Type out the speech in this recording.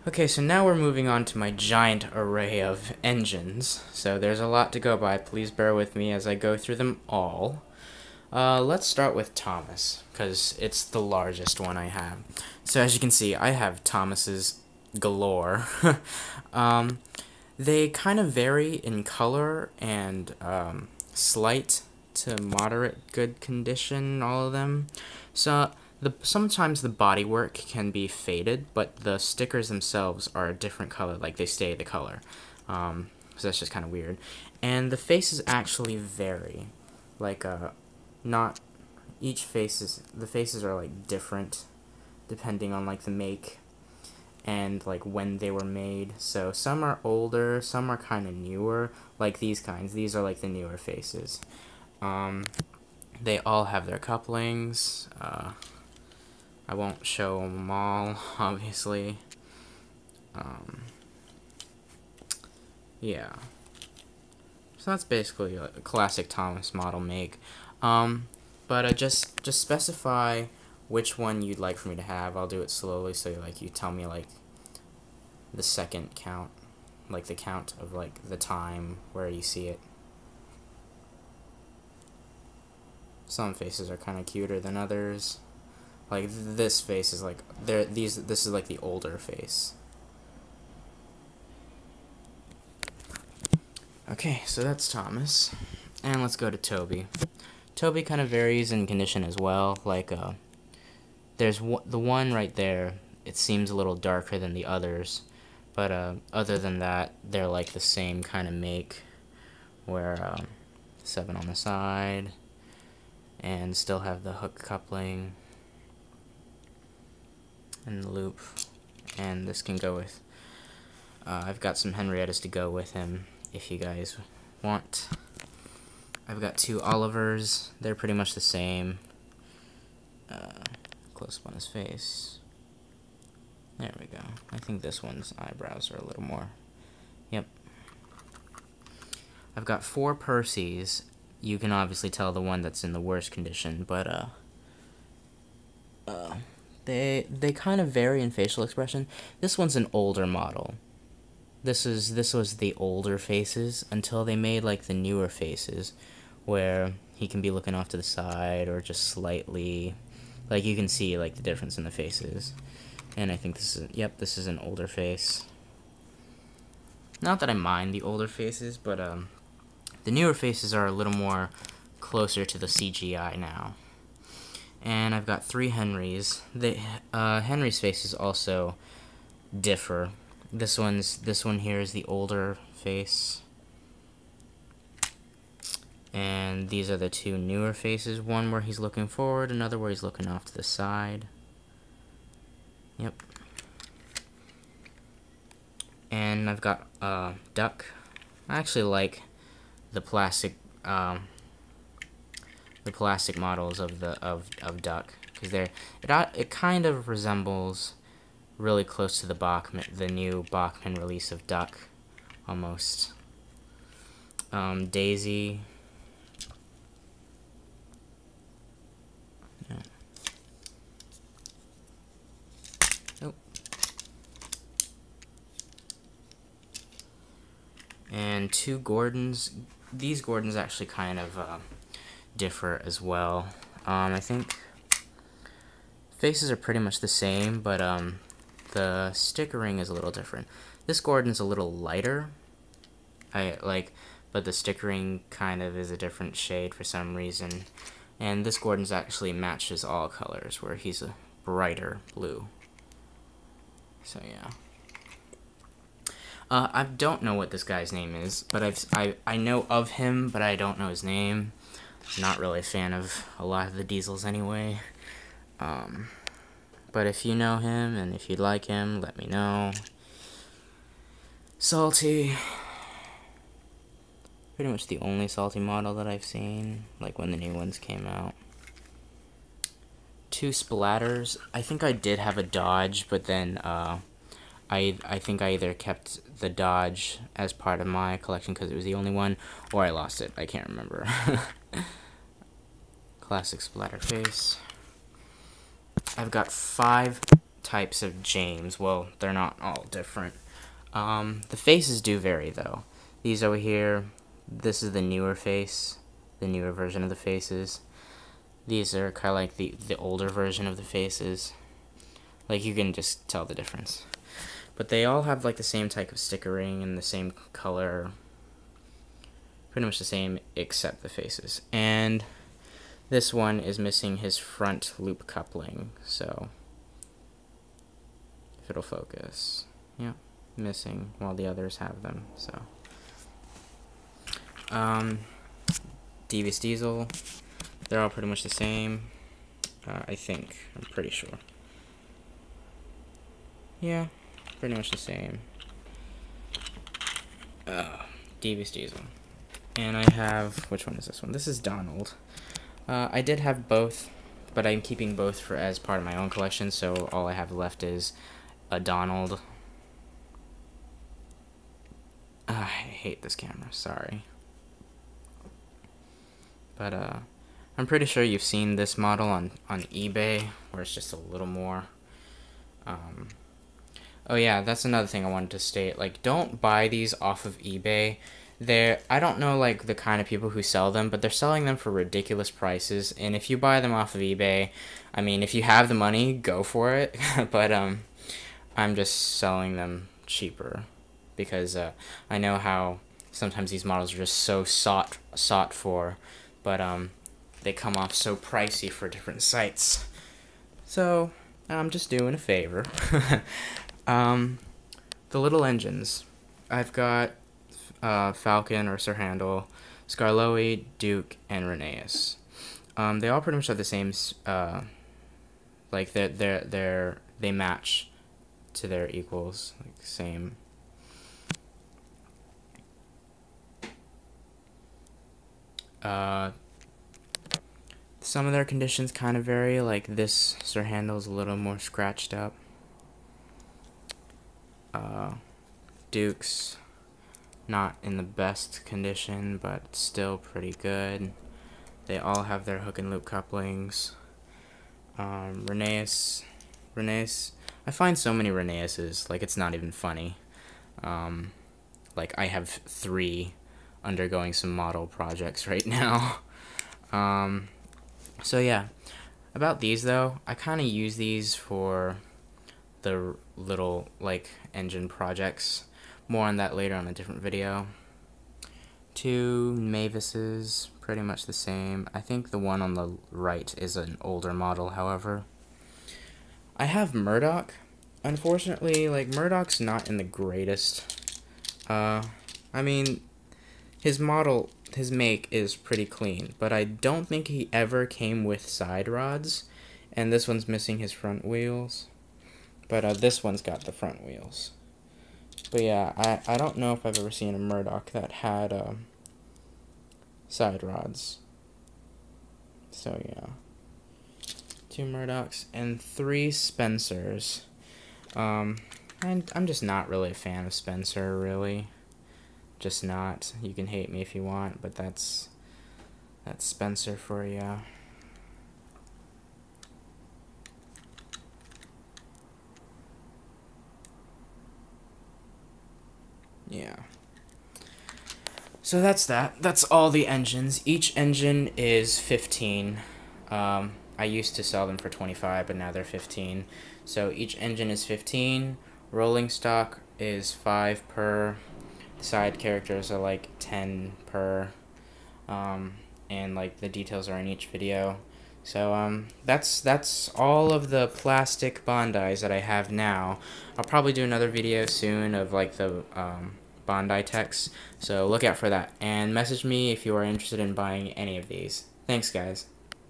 Okay, so now we're moving on to my giant array of engines. So there's a lot to go by. Please bear with me as I go through them all. Let's start with Thomas, because it's the largest one I have. So as you can see, I have Thomas's galore. um, they kind of vary in color and slight to moderate good condition, all of them. So sometimes the bodywork can be faded, but the stickers themselves are a different color, like they stay the color. So that's just kind of weird. And the faces actually vary. Like, not each the faces are like different depending on like the make and like when they were made. So some are older, some are kind of newer, like these kinds. These are like the newer faces. They all have their couplings. I won't show them all, obviously. Yeah. So that's basically a classic Thomas model make. But just specify which one you'd like for me to have. I'll do it slowly, so like you tell me like the second count, like the count of like the time where you see it. Some faces are kind of cuter than others. Like this face is like this is like the older face. Okay, so that's Thomas, and let's go to Toby. Toby kind of varies in condition as well. Like there's the one right there. It seems a little darker than the others, but other than that, they're like the same kind of make, where 7 on the side, and still have the hook coupling and the loop. And this can go with. I've got some Henriettas to go with him if you guys want. I've got 2 Olivers. They're pretty much the same. Close up on his face. There we go. I think this one's eyebrows are a little more. Yep. I've got 4 Percys. You can obviously tell the one that's in the worst condition, but they kind of vary in facial expression. This one's an older model. This was the older faces until they made like the newer faces, where he can be looking off to the side or just slightly, like you can see like the difference in the faces. And I think this is an older face. Not that I mind the older faces, but the newer faces are a little more closer to the CGI now. And I've got 3 Henrys. Henry's faces also differ. This one here is the older face. And these are the 2 newer faces. One where he's looking forward, another where he's looking off to the side. Yep. And I've got Duck. I actually like the plastic models of Duck, because it kind of resembles really close to the new Bachman release of Duck, almost. Daisy. Yeah. Oh. And 2 Gordons. These Gordons actually kind of differ as well. I think faces are pretty much the same, but the stickering is a little different. This Gordon's a little lighter, but the stickering kind of is a different shade for some reason. And this Gordon's actually matches all colors, where he's a brighter blue. So yeah. I don't know what this guy's name is, but I know of him, but I don't know his name. Not really a fan of a lot of the Diesels anyway. But if you know him, and if you'd like him, let me know. Salty. Pretty much the only Salty model that I've seen, like when the new ones came out. 2 Splatters. I think I did have a Dodge, but then, I think I either kept the Dodge as part of my collection because it was the only one, or I lost it. I can't remember. Classic Splatter face. I've got 5 types of James. Well, they're not all different. The faces do vary, though. These over here, this is the newer face, the newer version of the faces. These are kind of like the older version of the faces. Like, you can just tell the difference. But they all have, like, the same type of stickering and the same color. Pretty much the same, except the faces. And this one is missing his front loop coupling, so if it'll focus. Yeah, missing, while the others have them, so. Devious Diesel, they're all pretty much the same, I think. I'm pretty sure. Yeah, pretty much the same. Devious Diesel. And I have, which one is this one? This is Donald. I did have both, but I'm keeping both for as part of my own collection, so all I have left is a Donald. I hate this camera, sorry. But I'm pretty sure you've seen this model on eBay, where it's just a little more. Oh yeah, that's another thing I wanted to state. Like, don't buy these off of eBay. I don't know, like, the kind of people who sell them, but they're selling them for ridiculous prices, and if you buy them off of eBay, I mean, if you have the money, go for it, but, I'm just selling them cheaper, because, I know how sometimes these models are just so sought for, but, they come off so pricey for different sites, so, I'm just doing a favor. The little engines, I've got Falcon or Sir Handel, Skarloey, Duke, and Rheneas. They all pretty much have the same, like they match to their equals, like same. Some of their conditions kind of vary, like this Sir Handel's a little more scratched up. Duke's not in the best condition, but still pretty good. They all have their hook and loop couplings. Rheneas, I find so many Rheneases, like it's not even funny. Like I have 3 undergoing some model projects right now. So yeah, about these though, I kind of use these for the little like engine projects. More on that later on a different video. 2 Mavises, pretty much the same. I think the one on the right is an older model, however. I have Murdoch. Unfortunately, like, Murdoch's not in the greatest. I mean, his make is pretty clean, but I don't think he ever came with side rods, and this one's missing his front wheels. But this one's got the front wheels. But yeah, I don't know if I've ever seen a Murdoch that had side rods. So yeah, 2 Murdochs and 3 Spencers. I'm just not really a fan of Spencer, really. Just not. You can hate me if you want, but that's Spencer for you. Yeah. So that's that. That's all the engines. Each engine is 15. I used to sell them for 25, but now they're 15. So each engine is 15. Rolling stock is 5 per. Side characters are like 10 per. And like the details are in each video. So that's all of the plastic Bandais that I have now. I'll probably do another video soon of like the Bandai techs, so look out for that, and message me if you are interested in buying any of these. Thanks guys.